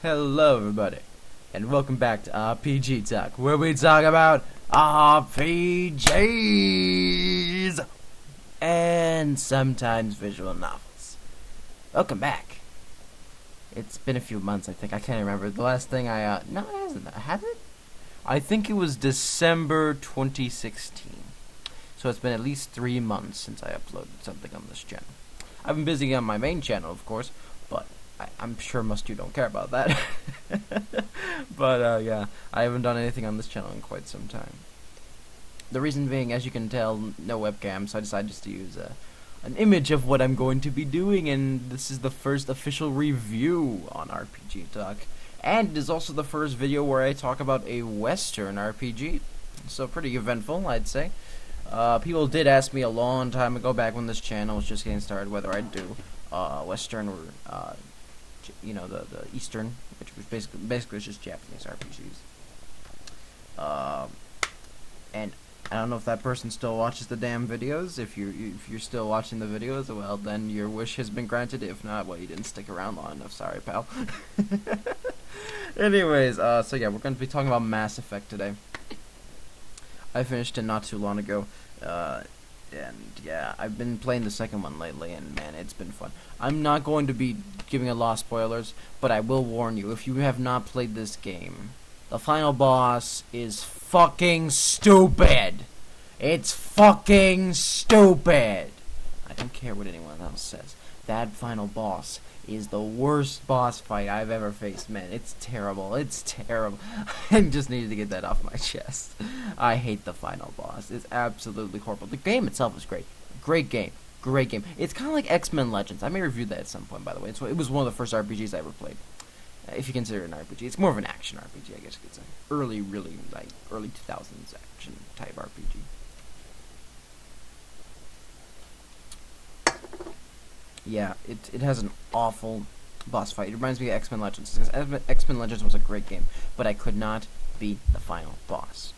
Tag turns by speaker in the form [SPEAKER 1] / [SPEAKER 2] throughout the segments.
[SPEAKER 1] Hello everybody, and welcome back to RPG Talk, where we talk about RPGs and sometimes visual novels. Welcome back. It's been a few months, I think. I can't remember. The last thing no, it hasn't. Have it? I think it was December 2016. So it's been at least 3 months since I uploaded something on this channel. I've been busy on my main channel, of course, but I'm sure most of you don't care about that. But, yeah, I haven't done anything on this channel in quite some time. The reason being, as you can tell, no webcam, so I decided just to use an image of what I'm going to be doing, and this is the first official review on RPG Talk. And it is also the first video where I talk about a Western RPG. So pretty eventful, I'd say. People did ask me a long time ago, back when this channel was just getting started, whether I'd do Western or the Eastern, which was basically just Japanese RPGs. And I don't know if that person still watches the damn videos. If you're still watching the videos, well, then your wish has been granted. If not, well, you didn't stick around long enough. Sorry, pal. Anyways, so yeah, we're going to be talking about Mass Effect today. I finished it not too long ago, and yeah, I've been playing the second one lately, and man, it's been fun. I'm not going to be giving a lot of spoilers, but I will warn you, if you have not played this game, the final boss is fucking stupid! It's fucking stupid! I don't care what anyone else says. That final boss is the worst boss fight I've ever faced, man. It's terrible. It's terrible. I just needed to get that off my chest. I hate the final boss. It's absolutely horrible. The game itself is great. Great game. Great game. It's kind of like X-Men Legends. I may review that at some point, by the way. It was one of the first RPGs I ever played. If you consider it an RPG. It's more of an action RPG, I guess you could say. Early 2000s action type RPG. Yeah, it has an awful boss fight. It reminds me of X-Men Legends, because X-Men Legends was a great game, but I could not beat the final boss.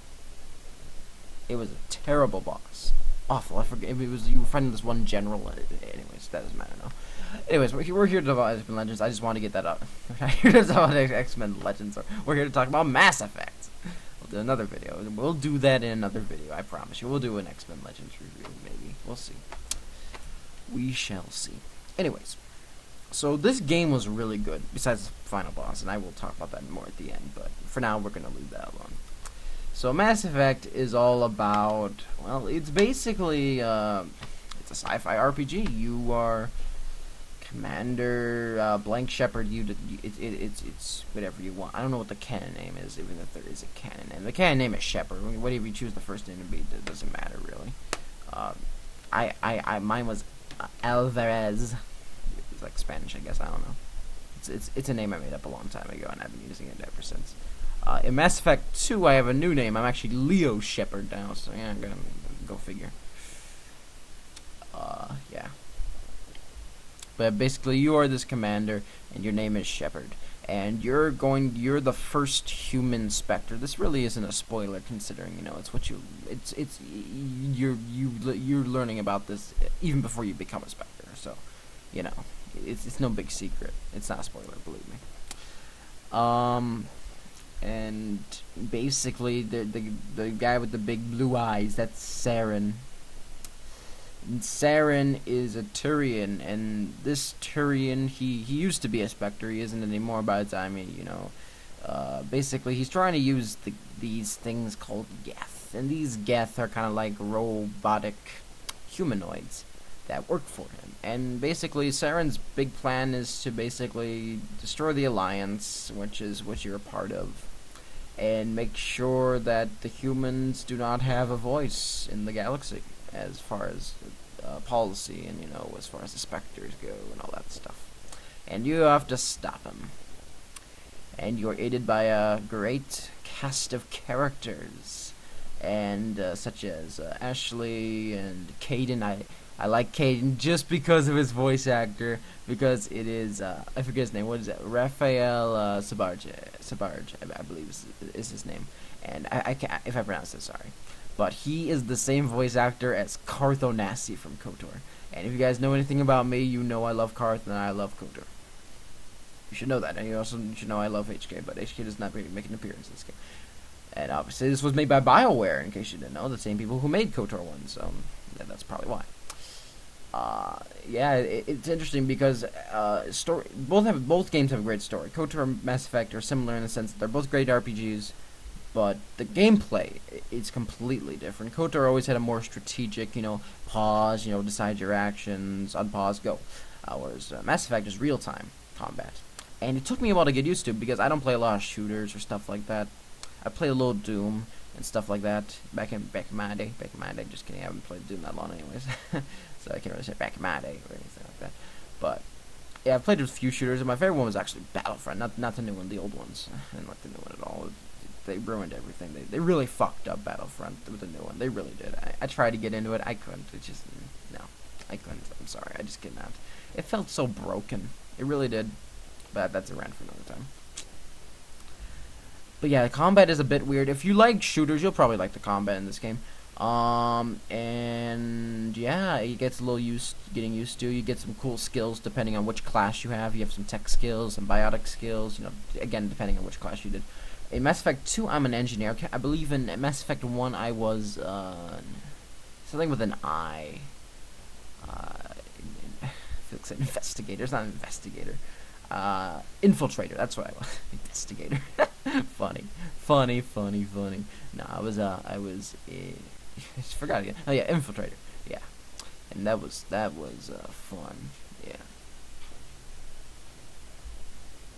[SPEAKER 1] It was a terrible boss. Awful. I forget. It was, you were fighting this one general. Anyways, that doesn't matter now. Anyways, we're here to talk about X-Men Legends. I just want to get that out. We're not here to talk about X-Men Legends. We're here to talk about Mass Effect. We'll do another video. We'll do that in another video, I promise you. We'll do an X-Men Legends review, maybe. We'll see. We shall see. Anyways, so this game was really good, besides the final boss, and I will talk about that more at the end, but for now we're going to leave that alone. So Mass Effect is all about, well, it's basically, it's a sci-fi RPG. You are Commander Blank Shepard. It's whatever you want. I don't know what the canon name is, even if there is a canon name. The canon name is Shepard. Whatever you choose the first name to be, it doesn't matter, really. Mine was Alvarez. It's like Spanish, I guess. I don't know. It's a name I made up a long time ago, and I've been using it ever since. In Mass Effect 2, I have a new name. I'm actually Leo Shepard now, so yeah, I'm gonna go figure. Yeah. But basically, you are this commander, and your name is Shepard, and you're the first human Spectre. This really isn't a spoiler, considering it's what you're learning about this even before you become a Spectre. So, it's no big secret. It's not a spoiler, believe me. And basically, the guy with the big blue eyes, that's Saren. And Saren is a Turian, and this Turian, he used to be a Spectre. He isn't anymore by the time basically he's trying to use these things called Geth, and these Geth are kind of like robotic humanoids that work for him. And basically, Saren's big plan is to basically destroy the Alliance, which is what you're a part of, and make sure that the humans do not have a voice in the galaxy as far as policy and, as far as the Spectres go and all that stuff. And you have to stop him. And you're aided by a great cast of characters, and such as Ashley and Caden. I like Caden just because of his voice actor, because it is, I forget his name, what is it, Raphael Sabarge, I believe is his name, and I can't, if I pronounce it, sorry, but he is the same voice actor as Karth Onasi from KOTOR, and if you guys know anything about me, you know I love Karth and I love KOTOR. You should know that, and you also should know I love HK, but HK does not really make an appearance in this game. And obviously, this was made by BioWare, in case you didn't know, the same people who made KOTOR 1, so yeah, that's probably why. Yeah, it's interesting because both games have a great story. KOTOR and Mass Effect are similar in the sense that they're both great RPGs, but the gameplay is completely different. KOTOR always had a more strategic, pause, decide your actions, unpause, go. Whereas Mass Effect is real-time combat. And it took me a while to get used to because I don't play a lot of shooters or stuff like that. I play a little Doom and stuff like that back in my day. Just kidding, I haven't played Doom that long anyways. So I can't really say back in my day or anything like that. But yeah, I've played a few shooters, and my favorite one was actually Battlefront, not the new one, the old ones. I didn't like the new one at all. They ruined everything. They really fucked up Battlefront with the new one. They really did. I tried to get into it. I couldn't. No, I couldn't. I'm sorry. I just could not. It felt so broken. It really did. But that's a rant for another time. But yeah, the combat is a bit weird. If you like shooters, you'll probably like the combat in this game. And yeah, it gets a little getting used to. You get some cool skills depending on which class you have. You have some tech skills, some biotic skills, again, depending on which class you did. In Mass Effect 2, I'm an engineer. I believe in Mass Effect 1, I was, something with an I. I feel like an investigator. It's not an investigator. Infiltrator, that's what I was. Investigator. funny. No, I forgot again. Oh yeah, infiltrator. Yeah, and that was fun.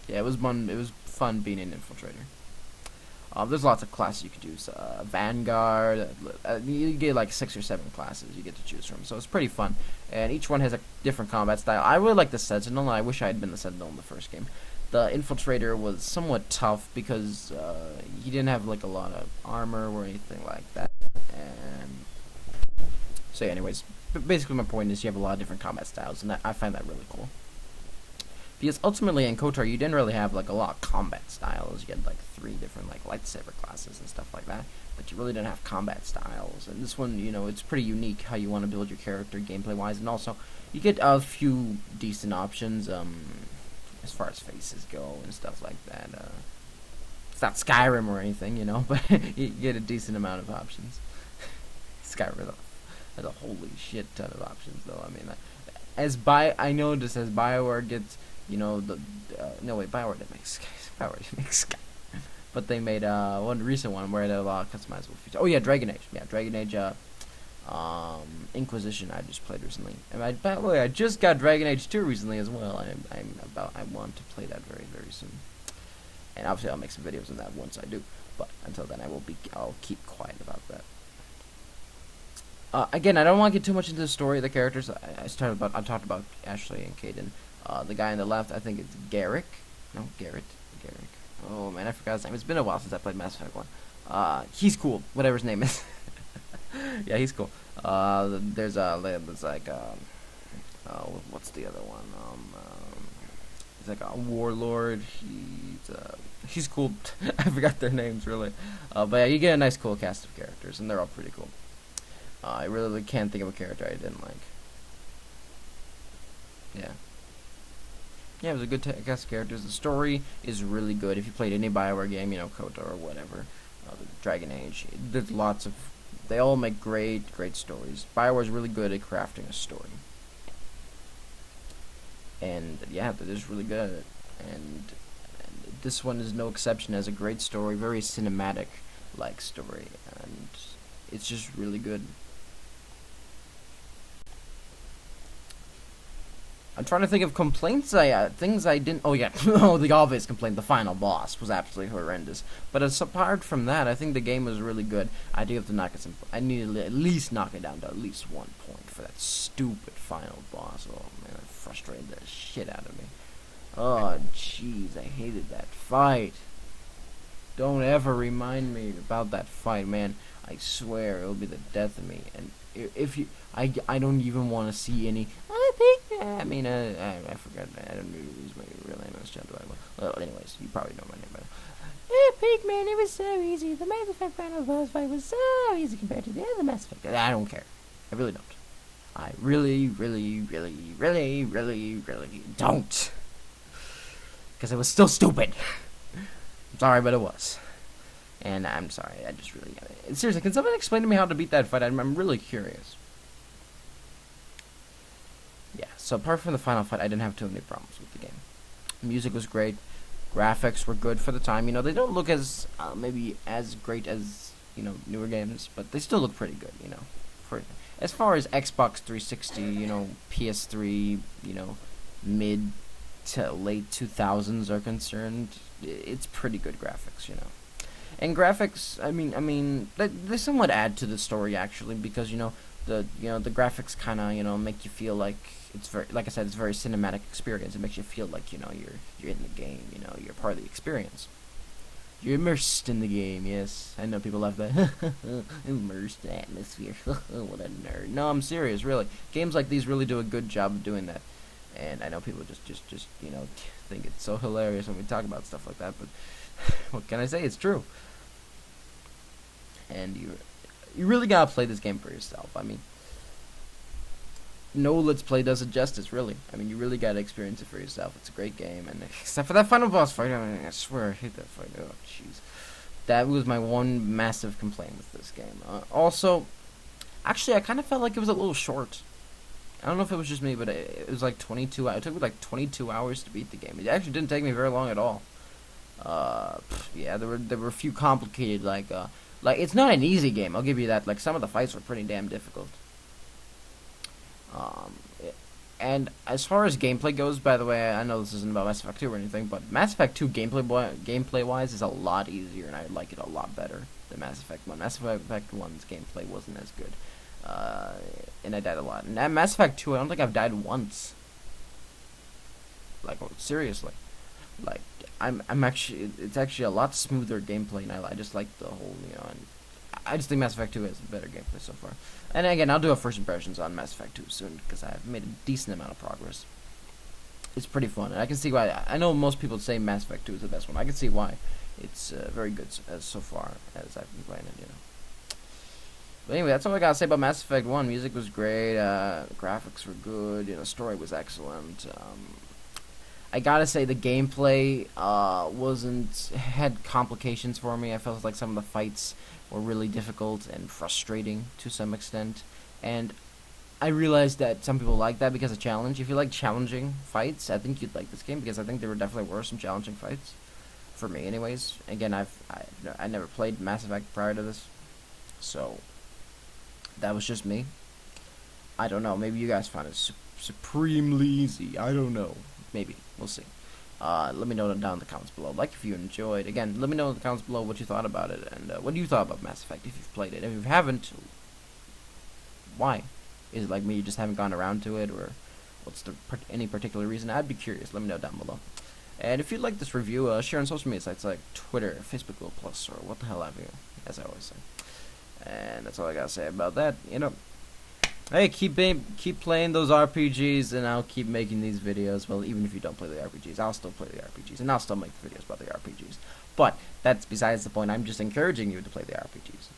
[SPEAKER 1] Yeah, it was fun. It was fun being an infiltrator. There's lots of classes you could use. Vanguard. You get like 6 or 7 classes you get to choose from, so it's pretty fun. And each one has a different combat style. I really like the Sentinel, and I wish I had been the Sentinel in the first game. The Infiltrator was somewhat tough because he didn't have like a lot of armor or anything like that. And so, yeah, anyways, basically my point is you have a lot of different combat styles, and I find that really cool. Because ultimately in KOTOR you didn't really have like a lot of combat styles. You had like 3 different like lightsaber classes and stuff like that, but you really didn't have combat styles. And this one, it's pretty unique how you want to build your character gameplay wise, and also you get a few decent options as far as faces go and stuff like that. It's not Skyrim or anything, but you get a decent amount of options. Skyrim has a holy shit ton of options though. I mean, I noticed as BioWare gets no wait, BioWare didn't make Sky. But they made one recent one where it had a lot of customizable features. Oh yeah, Dragon Age. Yeah, Dragon Age Inquisition I just played recently. And by the way, I just got Dragon Age 2 recently as well. I want to play that very, very soon. And obviously I'll make some videos on that once I do. But until then I'll keep quiet about that. Again, I don't want to get too much into the story of the characters. I talked about Ashley and Caden. The guy on the left, I think it's Garrick. No, Garrett. Oh man, I forgot his name. It's been a while since I played Mass Effect 1. He's cool, whatever his name is. Yeah, he's cool. There's like what's the other one? He's like a warlord. He's cool. I forgot their names really. But yeah, you get a nice cool cast of characters, and they're all pretty cool. I really can't think of a character I didn't like. Yeah, it was a good cast of characters. The story is really good. If you played any BioWare game, KOTOR or whatever, Dragon Age, there's lots of. They all make great stories. BioWare's really good at crafting a story. And yeah, they're just really good at it. And this one is no exception. It has a great story, very cinematic-like story, and it's just really good. I'm trying to think of complaints things I didn't. Oh yeah, the obvious complaint: the final boss was absolutely horrendous. But apart from that, I think the game was really good. I do have to knock it some. I need to at least knock it down to at least 1 point for that stupid final boss. Oh man, that frustrated the shit out of me. Oh jeez, I hated that fight. Don't ever remind me about that fight, man. I swear it'll be the death of me. And if you, I don't even want to see any. I mean, I forgot. I don't know use my real name on this channel. Well, anyways, you probably know my name by now. Pigman, it was so easy. The Mass Effect final boss fight was so easy compared to the other Mass Effect. I don't care. I really don't. I really don't. because it was still stupid. I'm sorry, but it was. And I'm sorry, I just really... Seriously, can someone explain to me how to beat that fight? I'm really curious. Yeah, so apart from the final fight, I didn't have too many problems with the game. Music was great. Graphics were good for the time. You know, they don't look as, maybe as great as, you know, newer games, but they still look pretty good, you know. For as far as Xbox 360, you know, PS3, you know, mid to late 2000s are concerned, it's pretty good graphics, you know. And graphics, I mean, they somewhat add to the story actually, because the graphics kind of make you feel like it's very, like I said, it's a very cinematic experience. It makes you feel like you're in the game, you're part of the experience. You're immersed in the game. Yes, I know people love that. Immersed atmosphere. What a nerd. No, I'm serious. Really, games like these really do a good job of doing that. And I know people just think it's so hilarious when we talk about stuff like that, but what can I say? It's true. And you really gotta play this game for yourself. I mean, no Let's Play does it justice, really. I mean, you really gotta experience it for yourself. It's a great game, and except for that final boss fight, I swear I hate that fight. Oh, jeez. That was my one massive complaint with this game. Also, actually, I kind of felt like it was a little short. I don't know if it was just me, but it was like 22 hours. It took me like 22 hours to beat the game. It actually didn't take me very long at all. Yeah, there were a few complicated, like it's not an easy game, I'll give you that. Like, some of the fights were pretty damn difficult. And as far as gameplay goes, by the way, I know this isn't about Mass Effect 2 or anything, but Mass Effect 2 gameplay-wise is a lot easier, and I like it a lot better than Mass Effect 1. Mass Effect 1's gameplay wasn't as good, and I died a lot. And at Mass Effect 2, I don't think I've died once. Like, seriously. Like, I'm actually, it's actually a lot smoother gameplay, and I just like the whole, and I just think Mass Effect 2 has better gameplay so far. And again, I'll do a first impressions on Mass Effect 2 soon, because I've made a decent amount of progress. It's pretty fun, and I can see why. I know most people say Mass Effect 2 is the best one. I can see why. It's very good so far as I've been playing it, But anyway, that's all I gotta say about Mass Effect 1. Music was great, graphics were good, story was excellent. I gotta say the gameplay had complications for me. I felt like some of the fights were really difficult and frustrating to some extent, and I realized that some people like that because of challenge. If you like challenging fights, I think you'd like this game, because I think there definitely were some challenging fights for me, anyways. Again, I never played Mass Effect prior to this, so that was just me. I don't know. Maybe you guys found it supremely easy. I don't know. Maybe. We'll see. Let me know down in the comments below. Like if you enjoyed. Again, let me know in the comments below what you thought about it. And what do you thought about Mass Effect if you've played it. If you haven't, why? Is it like me, you just haven't gone around to it? Or what's any particular reason? I'd be curious. Let me know down below. And if you like this review, share on social media sites like Twitter, Facebook, Google+, or what the hell have you, as I always say. And that's all I gotta say about that. Hey, keep playing those RPGs, and I'll keep making these videos. Well, even if you don't play the RPGs, I'll still play the RPGs, and I'll still make videos about the RPGs. But that's besides the point. I'm just encouraging you to play the RPGs.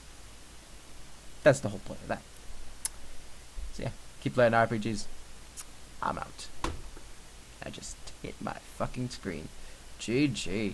[SPEAKER 1] That's the whole point of that. So yeah, keep playing RPGs. I'm out. I just hit my fucking screen. GG.